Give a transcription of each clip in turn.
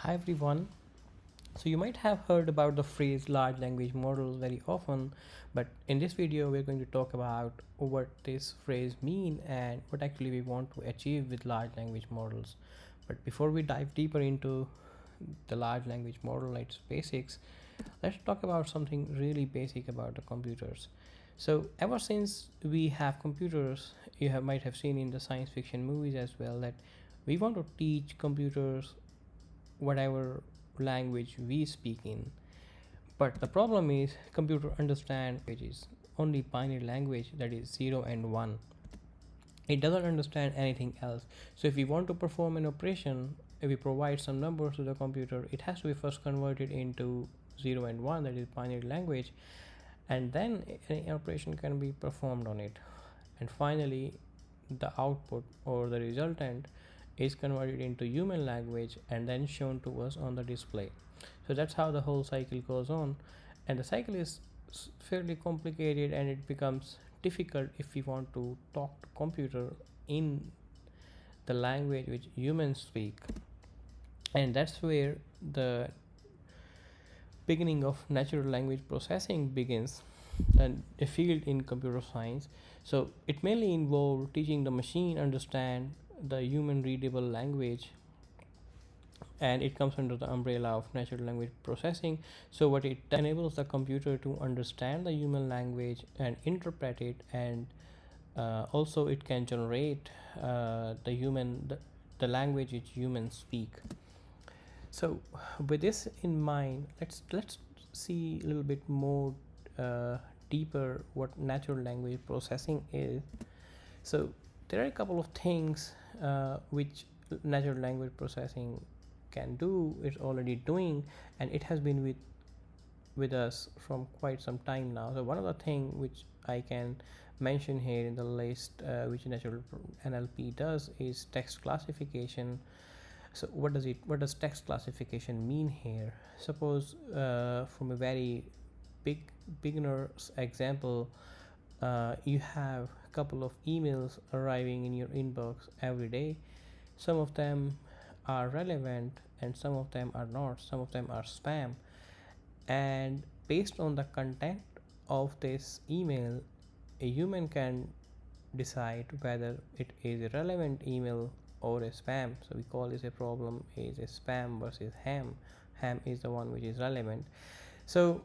Hi everyone. So you might have heard about the phrase large language models very often, but in this video we're going to talk about what this phrase mean and what actually we want to achieve with large language models. But before we dive deeper into the large language model, its basics, let's talk about something really basic about the computers. So ever since we have computers, might have seen in the science fiction movies as well that we want to teach computers whatever language we speak in. But the problem is computer understand languages, only binary language, that is 0 and 1. It doesn't understand anything else. So if we want to perform an operation, if we provide some numbers to the computer, it has to be first converted into 0 and 1, that is binary language, and then an operation can be performed on it. And finally, the output or the resultant is converted into human language and then shown to us on the display. So that's how the whole cycle goes on, and the cycle is fairly complicated, and it becomes difficult if we want to talk to computer in the language which humans speak. And that's where the beginning of natural language processing begins, and a field in computer science. So it mainly involves teaching the machine understand the human readable language, and it comes under the umbrella of natural language processing. So what it enables the computer to understand the human language and interpret it, and also it can generate the language which humans speak. So with this in mind, let's see a little bit more deeper what natural language processing is. So there are a couple of things which natural language processing can do. It's already doing, and it has been with us from quite some time now. So one of the thing which I can mention here in the list, which natural NLP does, is text classification. So what does text classification mean here? Suppose from a very big beginner's example, you have a couple of emails arriving in your inbox every day. Some of them are relevant and some of them are not. Some of them are spam, and based on the content of this email, a human can decide whether it is a relevant email or a spam. So we call this a problem is a spam versus ham. Ham is the one which is relevant. So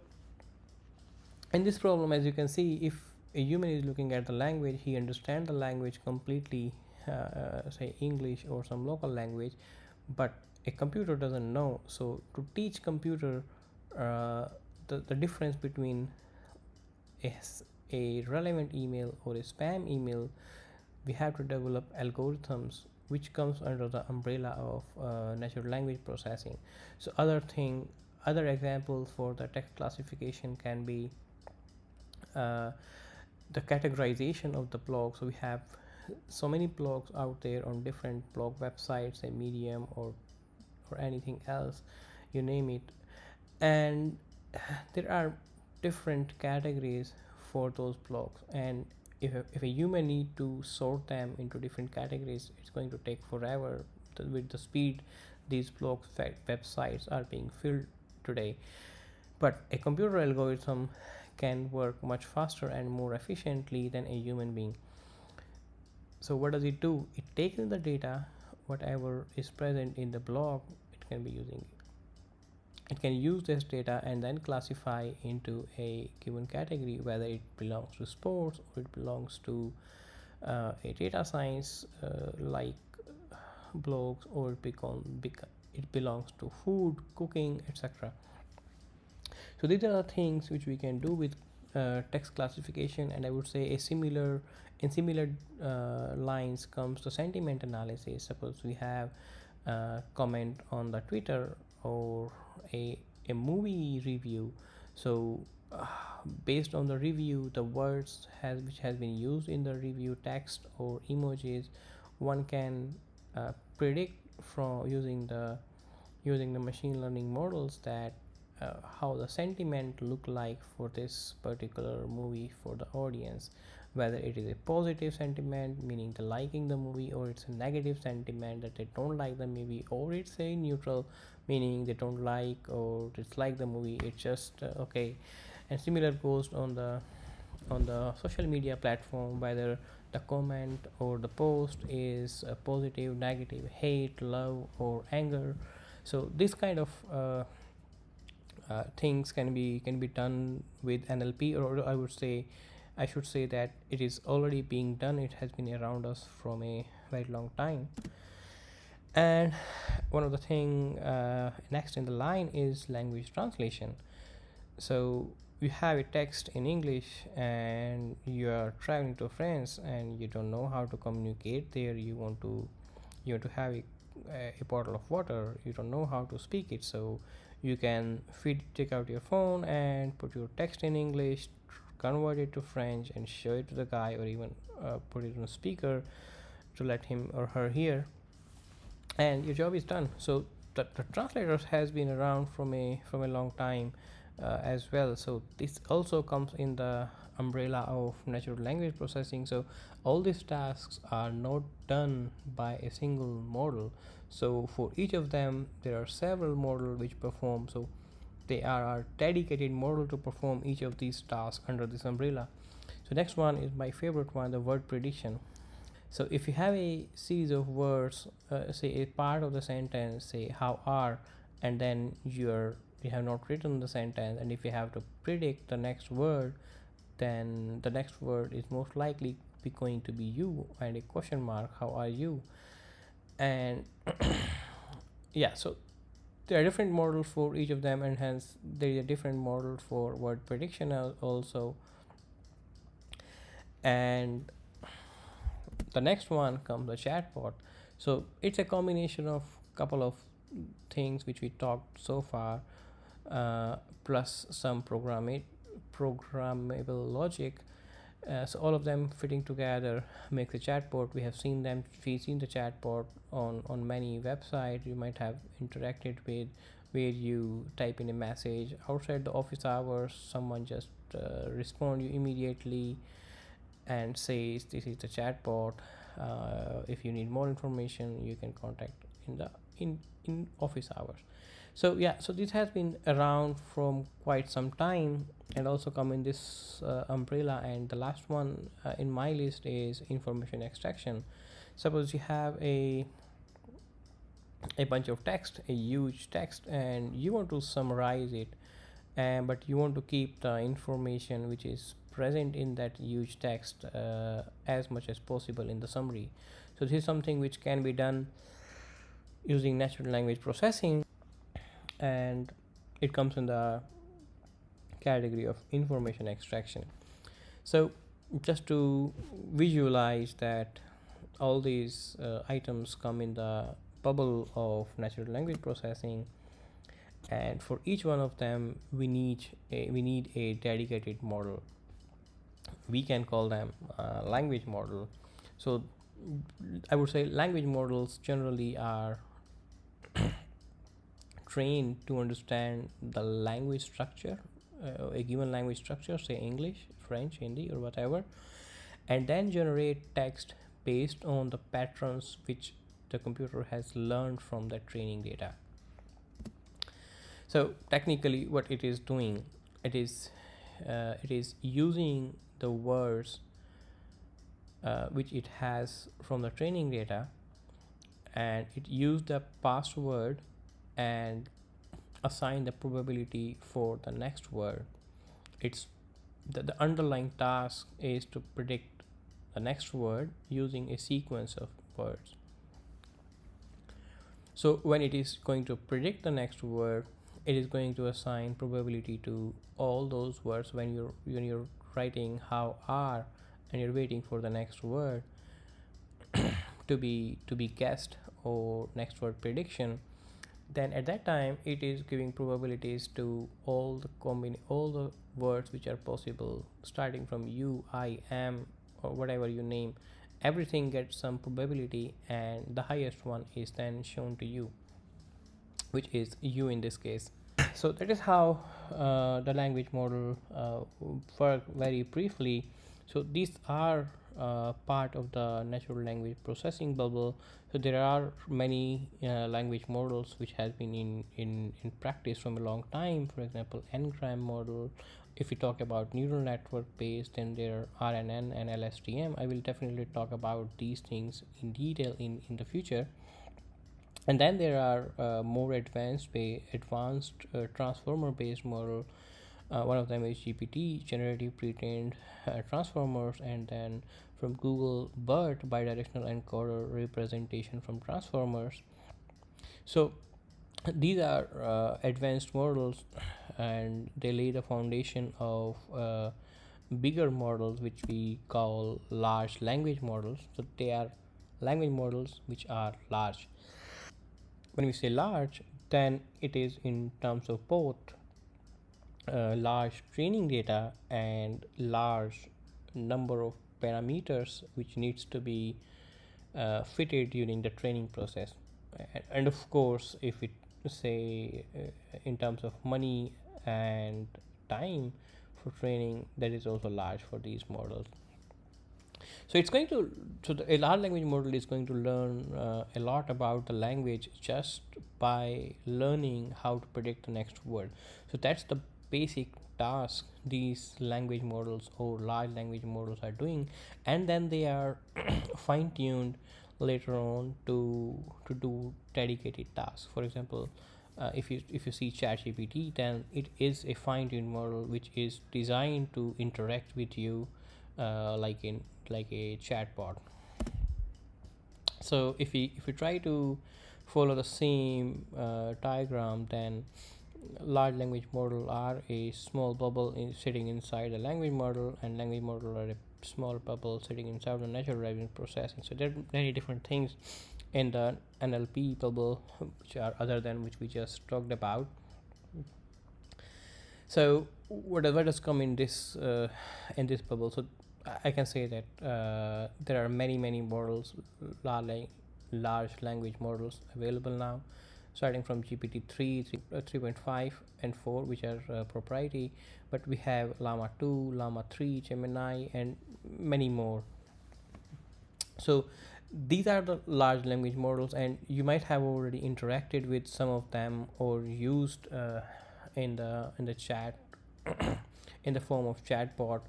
in this problem, as you can see, if a human is looking at the language, he understands the language completely, say English or some local language, but a computer doesn't know. So to teach computer the difference between a relevant email or a spam email, we have to develop algorithms which comes under the umbrella of natural language processing. So other examples for the text classification can be uh, the categorization of the blog. So we have so many blogs out there on different blog websites, say Medium or anything else, you name it, and there are different categories for those blogs, and if a human need to sort them into different categories, it's going to take forever with the speed these blogs websites are being filled today. But a computer algorithm can work much faster and more efficiently than a human being. So what does it do? It takes in the data, whatever is present in the blog, it can use this data and then classify into a given category, whether it belongs to sports or it belongs to a data science like blogs, or it belongs to food, cooking, etc. So these are the things which we can do with text classification, and I would say similar lines comes the sentiment analysis. Suppose we have comment on the Twitter or a movie review. So based on the review, the words which has been used in the review text or emojis, one can predict from using the machine learning models that how the sentiment look like for this particular movie for the audience, whether it is a positive sentiment meaning the liking the movie, or it's a negative sentiment that they don't like the movie, or it's a neutral meaning they don't like or dislike the movie. It's just okay. And similar goes on the social media platform, whether the comment or the post is positive, negative, hate, love, or anger. So this kind of things can be done with NLP, or I should say that it is already being done. It has been around us from a very long time. And one of the thing next in the line is language translation. So you have a text in English and you are traveling to France and you don't know how to communicate there. You want to have a bottle of water. You don't know how to speak it, so you can take out your phone and put your text in English, convert it to French, and show it to the guy, or even put it on a speaker to let him or her hear, and your job is done. So the translators has been around from a long time as well. So this also comes in the umbrella of natural language processing. So all these tasks are not done by a single model. So for each of them there are several models which perform. So they are a dedicated model to perform each of these tasks under this umbrella. So next one is my favorite one, the word prediction. So if you have a series of words, say a part of the sentence, say how are, and then you have not written the sentence, and if you have to predict the next word, then the next word is most likely be going to be you and a question mark. How are you? And yeah, so there are different models for each of them, and hence there is a different model for word prediction also. And the next one comes the chatbot. So it's a combination of couple of things which we talked so far, plus some programmable logic. So all of them fitting together makes a chatbot. We've seen the chatbot on many websites you might have interacted with, where you type in a message outside the office hours, someone just respond you immediately and says this is the chatbot. If you need more information, you can contact in the in office hours. So yeah, so this has been around from quite some time and also come in this umbrella. And the last one in my list is information extraction. Suppose you have a bunch of text, a huge text, and you want to summarize it, and but you want to keep the information which is present in that huge text as much as possible in the summary. So this is something which can be done using natural language processing, and it comes in the category of information extraction. So just to visualize that all these items come in the bubble of natural language processing, and for each one of them we need a dedicated model. We can call them language model. So I would say language models generally are trained to understand the language structure, a given language structure, say English, French, Hindi, or whatever, and then generate text based on the patterns which the computer has learned from the training data. So technically what it is doing, it is using the words which it has from the training data, and it used the password and assign the probability for the next word. It's the underlying task is to predict the next word using a sequence of words. So when it is going to predict the next word, it is going to assign probability to all those words. When you're writing how are and you're waiting for the next word to be guessed, or next word prediction, then at that time it is giving probabilities to all the words which are possible, starting from you, I, am, or whatever you name. Everything gets some probability, and the highest one is then shown to you, which is you in this case. So that is how the language model work very briefly. So these are part of the natural language processing bubble. So there are many language models which has been in practice from a long time. For example, ngram model. If we talk about neural network based, then there are rnn and lstm. I will definitely talk about these things in detail in the future. And then there are more advanced transformer based model. One of them is GPT, generative pre-trained transformers, and then from Google BERT, bidirectional encoder representation from transformers. So these are advanced models, and they lay the foundation of bigger models which we call large language models. So they are language models which are large. When we say large, then it is in terms of both large training data and large number of parameters which needs to be fitted during the training process. And of course, if we say in terms of money and time for training, that is also large for these models. So it's going to, a large language model is going to learn a lot about the language just by learning how to predict the next word. So that's the basic task these language models or large language models are doing, and then they are fine tuned later on to do dedicated tasks. For example, if you see ChatGPT, then it is a fine-tuned model which is designed to interact with you like a chatbot. So if we try to follow the same diagram, then large language model are a small bubble sitting inside a language model, and language model are a small bubble sitting inside the natural language processing. So there are many different things in the NLP bubble which are other than which we just talked about. So what does come in this bubble? So I can say that there are many models, large, large language models available now, starting from GPT 3.5 and 4, which are proprietary, but we have Llama 2, Llama 3, Gemini, and many more. So these are the large language models, and you might have already interacted with some of them or used in the chat in the form of chatbot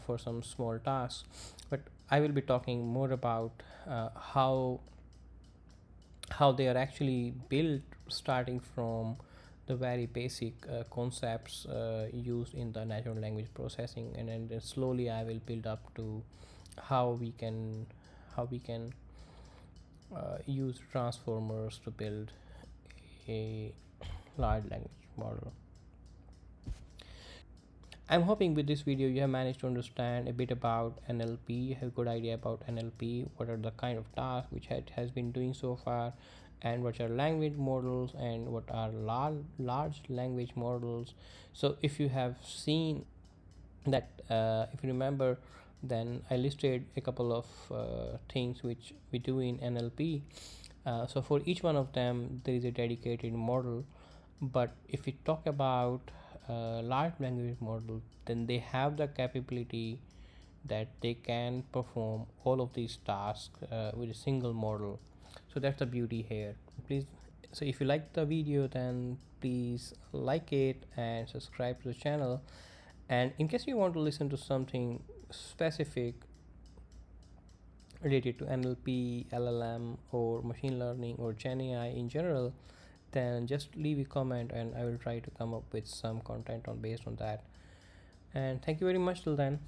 for some small tasks. But I will be talking more about how they are actually built, starting from the very basic concepts used in the natural language processing, and then slowly I will build up to how we can use transformers to build a large language model. I'm hoping with this video you have managed to understand a bit about NLP, you have a good idea about NLP, what are the kind of tasks which it has been doing so far, and what are language models and what are large language models. So if you have seen that, if you remember, then I listed a couple of things which we do in NLP. So for each one of them there is a dedicated model, but if we talk about large language model, then they have the capability that they can perform all of these tasks with a single model. So that's the beauty here. Please, so if you like the video, then please like it and subscribe to the channel. And in case you want to listen to something specific related to NLP, LLM, or machine learning, or GenAI in general, then just leave a comment and I will try to come up with some content on based on that. And thank you very much till then.